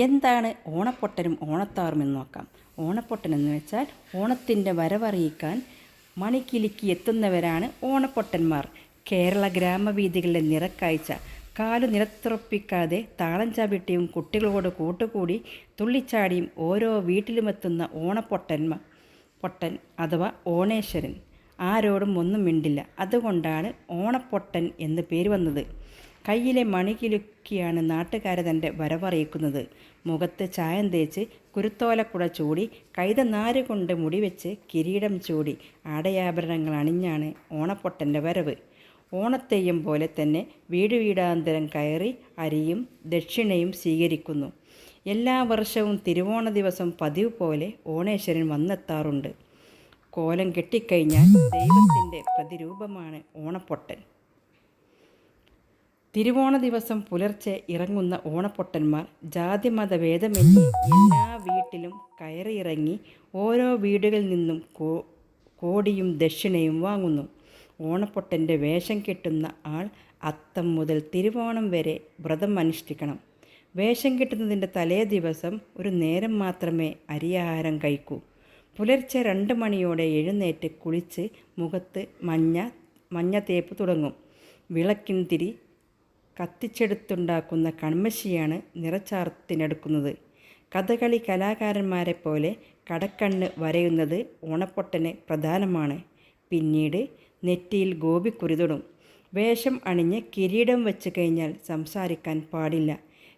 എന്താണ് ഓണപ്പൊട്ടനും ഓണത്താറും എന്ന് നോക്കാം. ഓണപ്പൊട്ടൻ എന്ന് വെച്ചാൽ ഓണത്തിൻ്റെ വരവറിയിക്കാൻ മണിക്കിലുക്കി എത്തുന്നവരാണ് ഓണപ്പൊട്ടന്മാർ. കേരള ഗ്രാമവീഥികളിലെ നിറക്കാഴ്ച. കാലു നിലത്തുറപ്പിക്കാതെ താളം ചവിട്ടിയും കുട്ടികളോട് കൂട്ടുകൂടി തുള്ളിച്ചാടിയും ഓരോ വീട്ടിലുമെത്തുന്ന പൊട്ടൻ അഥവാ ഓണേശ്വരൻ ആരോടും ഒന്നും മിണ്ടില്ല. അതുകൊണ്ടാണ് ഓണപ്പൊട്ടൻ എന്ന് പേര് വന്നത്. കയ്യിലെ മണികിലുക്കിയാണ് നാട്ടുകാരെ തൻ്റെ വരവറിയിക്കുന്നത്. മുഖത്ത് ചായം തേച്ച് കുരുത്തോലക്കുട ചൂടി കൈതനാര് കൊണ്ട് മുടിവെച്ച് കിരീടം ചൂടി ആടയാഭരണങ്ങൾ അണിഞ്ഞാണ് ഓണപ്പൊട്ടൻ്റെ വരവ്. ഓണത്തെയ്യം പോലെ തന്നെ വീടാന്തരം കയറി അരിയും ദക്ഷിണയും സ്വീകരിക്കുന്നു. എല്ലാ വർഷവും തിരുവോണ ദിവസം പതിവ് പോലെ ഓണേശ്വരൻ വന്നെത്താറുണ്ട്. കോലം കെട്ടിക്കഴിഞ്ഞാൽ ദൈവത്തിൻ്റെ പ്രതിരൂപമാണ് ഓണപ്പൊട്ടൻ. തിരുവോണ ദിവസം പുലർച്ചെ ഇറങ്ങുന്ന ഓണപ്പൊട്ടന്മാർ ജാതിമതഭേദമന്യേ എല്ലാ വീട്ടിലും കയറിയിറങ്ങി ഓരോ വീടുകളിൽ നിന്നും കോടിയും ദക്ഷിണയും വാങ്ങുന്നു. ഓണപ്പൊട്ടൻ്റെ വേഷം കെട്ടുന്ന ആൾ അത്തം മുതൽ തിരുവോണം വരെ വ്രതം അനുഷ്ഠിക്കണം. വേഷം കെട്ടുന്നതിൻ്റെ തലേ ദിവസം ഒരു നേരം മാത്രമേ അരിയാഹാരം കഴിക്കൂ. പുലർച്ചെ 2 മണിയോടെ എഴുന്നേറ്റ് കുളിച്ച് മുഖത്ത് മഞ്ഞ തേപ്പ് തുടങ്ങും. വിളക്കിൻ തിരി കത്തിച്ചെടുത്തുണ്ടാക്കുന്ന കൺമശിയാണ് നിറച്ചാർത്തിനെടുക്കുന്നത്. കഥകളി കലാകാരന്മാരെ പോലെ കടക്കണ്ണ് വരയുന്നത് ഓണപ്പൊട്ടന് പ്രധാനമാണ്. പിന്നീട് നെറ്റിയിൽ ഗോപിക്കുറി തൊടും. വേഷം അണിഞ്ഞ് കിരീടം വെച്ച് കഴിഞ്ഞാൽ സംസാരിക്കാൻ പാടില്ല.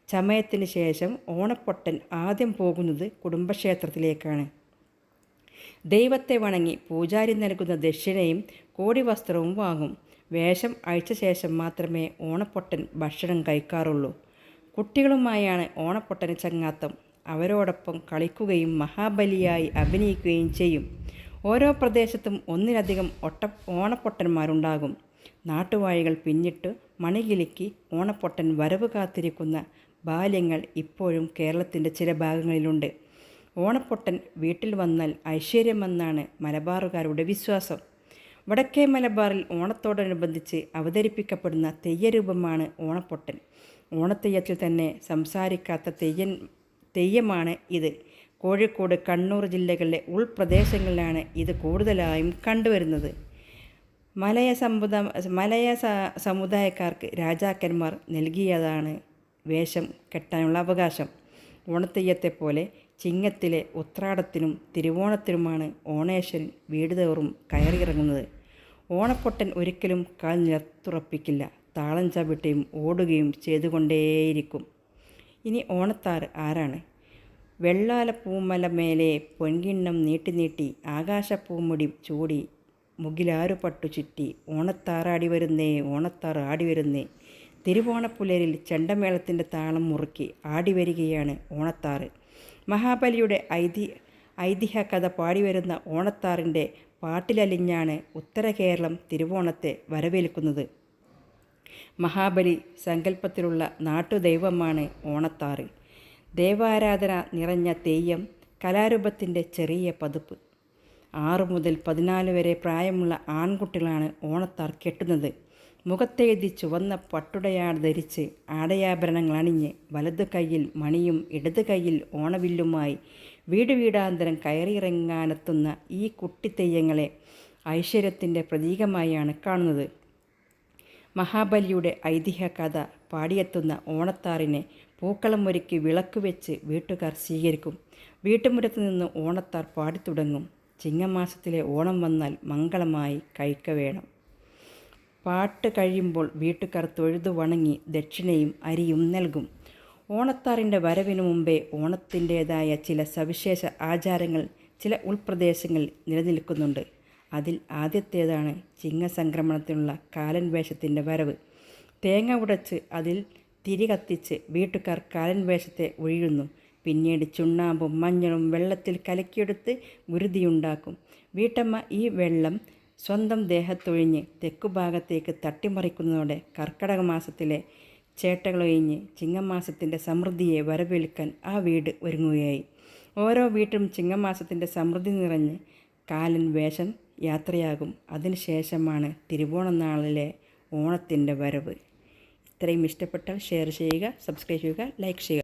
ചമയത്തിന് ശേഷം ഓണപ്പൊട്ടൻ ആദ്യം പോകുന്നത് കുടുംബക്ഷേത്രത്തിലേക്കാണ്. ദൈവത്തെ വണങ്ങി പൂജാരി നൽകുന്ന ദക്ഷിണയും കോടി വസ്ത്രവും വാങ്ങും. വേഷം അഴിച്ച ശേഷം മാത്രമേ ഓണപ്പൊട്ടൻ ഭക്ഷണം കഴിക്കാറുള്ളൂ. കുട്ടികളുമായാണ് ഓണപ്പൊട്ടന് ചങ്ങാത്തം. അവരോടൊപ്പം കളിക്കുകയും മഹാബലിയായി അഭിനയിക്കുകയും ചെയ്യും. ഓരോ പ്രദേശത്തും ഒന്നിലധികം ഓണപ്പൊട്ടന്മാരുണ്ടാകും. നാട്ടുവാഴികൾ പിന്നിട്ട് മണികിലുക്കി ഓണപ്പൊട്ടൻ വരവ് കാത്തിരിക്കുന്ന ബാല്യങ്ങൾ ഇപ്പോഴും കേരളത്തിൻ്റെ ചില ഭാഗങ്ങളിലുണ്ട്. ഓണപ്പൊട്ടൻ വീട്ടിൽ വന്നാൽ ഐശ്വര്യമെന്നാണ് മലബാറുകാരുടെ വിശ്വാസം. വടക്കേ മലബാറിൽ ഓണത്തോടനുബന്ധിച്ച് അവതരിപ്പിക്കപ്പെടുന്ന തെയ്യരൂപമാണ് ഓണപ്പൊട്ടൻ. ഓണത്തെയ്യത്തിൽ തന്നെ സംസാരിക്കാത്ത തെയ്യമാണ് ഇത്. കോഴിക്കോട്, കണ്ണൂർ ജില്ലകളിലെ ഉൾപ്രദേശങ്ങളിലാണ് ഇത് കൂടുതലായും കണ്ടുവരുന്നത്. മലയ സമുദായക്കാർക്ക് രാജാക്കന്മാർ നൽകിയതാണ് വേഷം കെട്ടാനുള്ള അവകാശം. ഓണത്തെയ്യത്തെപ്പോലെ ചിങ്ങത്തിലെ ഉത്രാടത്തിനും തിരുവോണത്തിനുമാണ് ഓണേശ്വരൻ വീട് തോറും കയറിയിറങ്ങുന്നത്. ഓണപ്പൊട്ടൻ ഒരിക്കലും കാൽ നിലത്തുറപ്പിക്കില്ല. താളം ചവിട്ടിയും ഓടുകയും ചെയ്തുകൊണ്ടേയിരിക്കും. ഇനി ഓണത്താറ് ആരാണ്? വെള്ളാലപ്പൂമല മേലെ പൊൻകിണ്ണം നീട്ടി ആകാശപ്പൂമുടി ചൂടി മുകിലാറുപട്ടു ചുറ്റി ഓണത്താറാടി വരുന്നേ, ഓണത്താറ് ആടി വരുന്നേ. തിരുവോണപ്പുലരിൽ ചെണ്ടമേളത്തിൻ്റെ താളം മുറുക്കി ആടിവരികയാണ് ഓണത്താറ്. മഹാബലിയുടെ ഐതിഹ്യ കഥ പാടിവരുന്ന ഓണത്താറിൻ്റെ പാട്ടിലലിഞ്ഞാണ് ഉത്തര കേരളം തിരുവോണത്തെ വരവേൽക്കുന്നത്. മഹാബലി സങ്കല്പത്തിലുള്ള നാട്ടുദൈവമാണ് ഓണത്താറ്. ദേവാരാധന നിറഞ്ഞ തെയ്യം, കലാരൂപത്തിൻ്റെ ചെറിയ പതിപ്പ്. 6 മുതൽ 14 വരെ പ്രായമുള്ള ആൺകുട്ടികളാണ് ഓണത്താർ കെട്ടുന്നത്. മുഖത്തെഴുതി ചുവന്ന പട്ടുടയാട ധരിച്ച് ആടയാഭരണങ്ങൾ അണിഞ്ഞ് വലതു കൈയിൽ മണിയും ഇടതു കൈയിൽ ഓണവില്ലുമായി വീടാന്തരം കയറിയിറങ്ങാനെത്തുന്ന ഈ കുട്ടിത്തെയ്യങ്ങളെ ഐശ്വര്യത്തിൻ്റെ പ്രതീകമായാണ് കാണുന്നത്. മഹാബലിയുടെ ഐതിഹ്യ കഥ പാടിയെത്തുന്ന ഓണത്താറിനെ പൂക്കളം ഒരുക്കി വിളക്ക് വെച്ച് വീട്ടുകാർ സ്വീകരിക്കും. വീട്ടുമുറ്റത്ത് നിന്ന് ഓണത്താർ പാടിത്തുടങ്ങും. ചിങ്ങമാസത്തിലെ ഓണം വന്നാൽ മംഗളമായി കഴിക്ക വേണം. പാട്ട് കഴിയുമ്പോൾ വീട്ടുകാർ തൊഴുതു വണങ്ങി ദക്ഷിണയും അരിയും നൽകും. ഓണത്താറിൻ്റെ വരവിനു മുമ്പേ ഓണത്തിൻ്റേതായ ചില സവിശേഷ ആചാരങ്ങൾ ചില ഉൾപ്രദേശങ്ങളിൽ നിലനിൽക്കുന്നുണ്ട്. അതിൽ ആദ്യത്തേതാണ് ചിങ്ങസംക്രമണത്തിനുള്ള കാലൻ വേഷത്തിൻ്റെ വരവ്. തേങ്ങ ഉടച്ച് അതിൽ തിരി കത്തിച്ച് വീട്ടുകാർ കാലൻ വേഷത്തെ ഒഴിയുന്നു. പിന്നീട് ചുണ്ണാമ്പും മഞ്ഞളും വെള്ളത്തിൽ കലക്കിയെടുത്ത് ഗുരുതിയുണ്ടാക്കും. വീട്ടമ്മ ഈ വെള്ളം സ്വന്തം ദേഹത്തൊഴിഞ്ഞ് തെക്കുഭാഗത്തേക്ക് തട്ടിമറിക്കുന്നതോടെ കർക്കടക മാസത്തിലെ ചേട്ടകളൊഴിഞ്ഞ് ചിങ്ങമാസത്തിൻ്റെ സമൃദ്ധിയെ വരവേൽക്കാൻ ആ വീട് ഒരുങ്ങുകയായി. ഓരോ വീട്ടിലും ചിങ്ങമാസത്തിൻ്റെ സമൃദ്ധി നിറഞ്ഞ് കാലൻ വേഷം യാത്രയാകും. അതിനുശേഷമാണ് തിരുവോണ നാളിലെ ഓണത്തിൻ്റെ വരവ്. ഇത്രയും ഇഷ്ടപ്പെട്ടാൽ ഷെയർ ചെയ്യുക, സബ്സ്ക്രൈബ് ചെയ്യുക, ലൈക്ക് ചെയ്യുക.